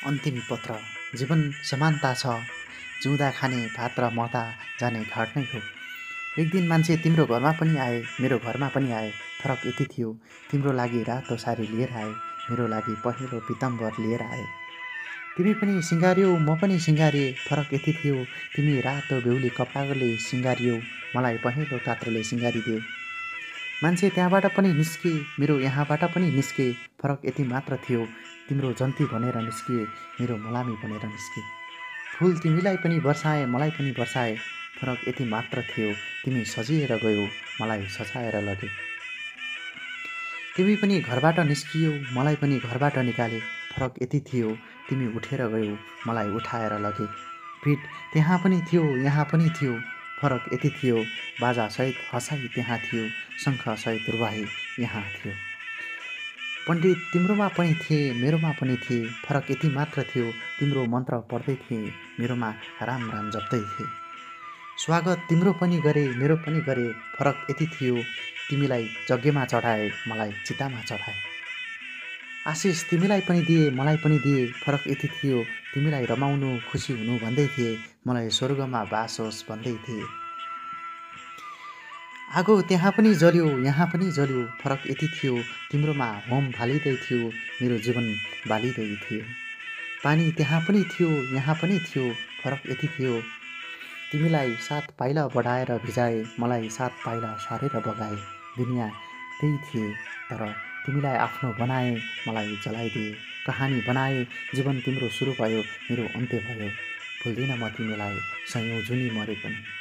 अन्तिम पत्र। जीवन समानता छ, जिउँदा खाने भात र मर्दा जाने घाट नै हो। एक दिन मान्छे तिम्रो घरमा पनि आए, मेरो घरमा पनि आए। फरक यति थियो, तिम्रो लागि रातो साडी लिएर आए, मेरो लागि पहेँलो पिताम्बर लिएर आए। तिमी पनि सिँगारियौ, म पनि सिँगारिएँ। फरक यति थियो, तिमी रातो बेहुली कपडाले सिँगारियौ, मलाई पहेँलो कात्रोले सिँगारिदेऊ। मान्छे त्यहाँबाट पनि निस्के, मेरो यहाँबाट पनि निस्के। फरक यति मात्र थियो, तिम्रो जन्ती भनेर निस्किए, मेरो मलामी भनेर निस्के। फुल तिमीलाई पनि बर्साए, मलाई पनि बर्साए। फरक यति मात्र थियो, तिमी सजिएर गयौ, मलाई सजाएर लगे। तिमी पनि घरबाट निस्कियौ, मलाई पनि घरबाट निकाले। फरक यति थियो, तिमी उठेर गयौ, मलाई उठाएर लगे। भिड त्यहाँ पनि थियो, यहाँ पनि थियो। फरक यति थियो, बाजासहित हँसाइ त्यहाँ थियो, शङ्खसहित रुवाही यहाँ थियो। पण्डित तिम्रोमा पनि थिए, मेरोमा पनि थिए। फरक यति मात्र थियो, तिम्रो मन्त्र पढ्दै थिए, मेरोमा राम राम जप्दै थिए। स्वागत तिम्रो पनि गरे, मेरो पनि गरे। फरक यति थियो, तिमीलाई यज्ञमा चढाए, मलाई चितामा चढाए। आशिष तिमीलाई पनि दिए, मलाई पनि दिए। फरक यति थियो, तिमीलाई रमाउनु, खुसी हुनु भन्दै थिए, मलाई स्वर्गमा बास होस् भन्दै थिए। आगो त्यहाँ पनि जल्यो, यहाँ पनि जल्यो। फरक यति थियो, तिम्रोमा होम फालिँदै थियो, मेरो जीवन बालिँदै थियो। पानी त्यहाँ पनि थियो, यहाँ पनि थियो। फरक यति थियो, तिमीलाई 7 पाइला बढाएर भिजाए, मलाई 7 पाइला सारेर बगाए। दुनियाँ त्यही थिए, तर तिमीलाई आफ्नो बनाए, मलाई जलाइदिए। कहानी बनाए, जीवन तिम्रो सुरु भयो, मेरो अन्त्य भयो। भुल्दिनँ म तिमीलाई, सयौँ जुनी मरे पनि।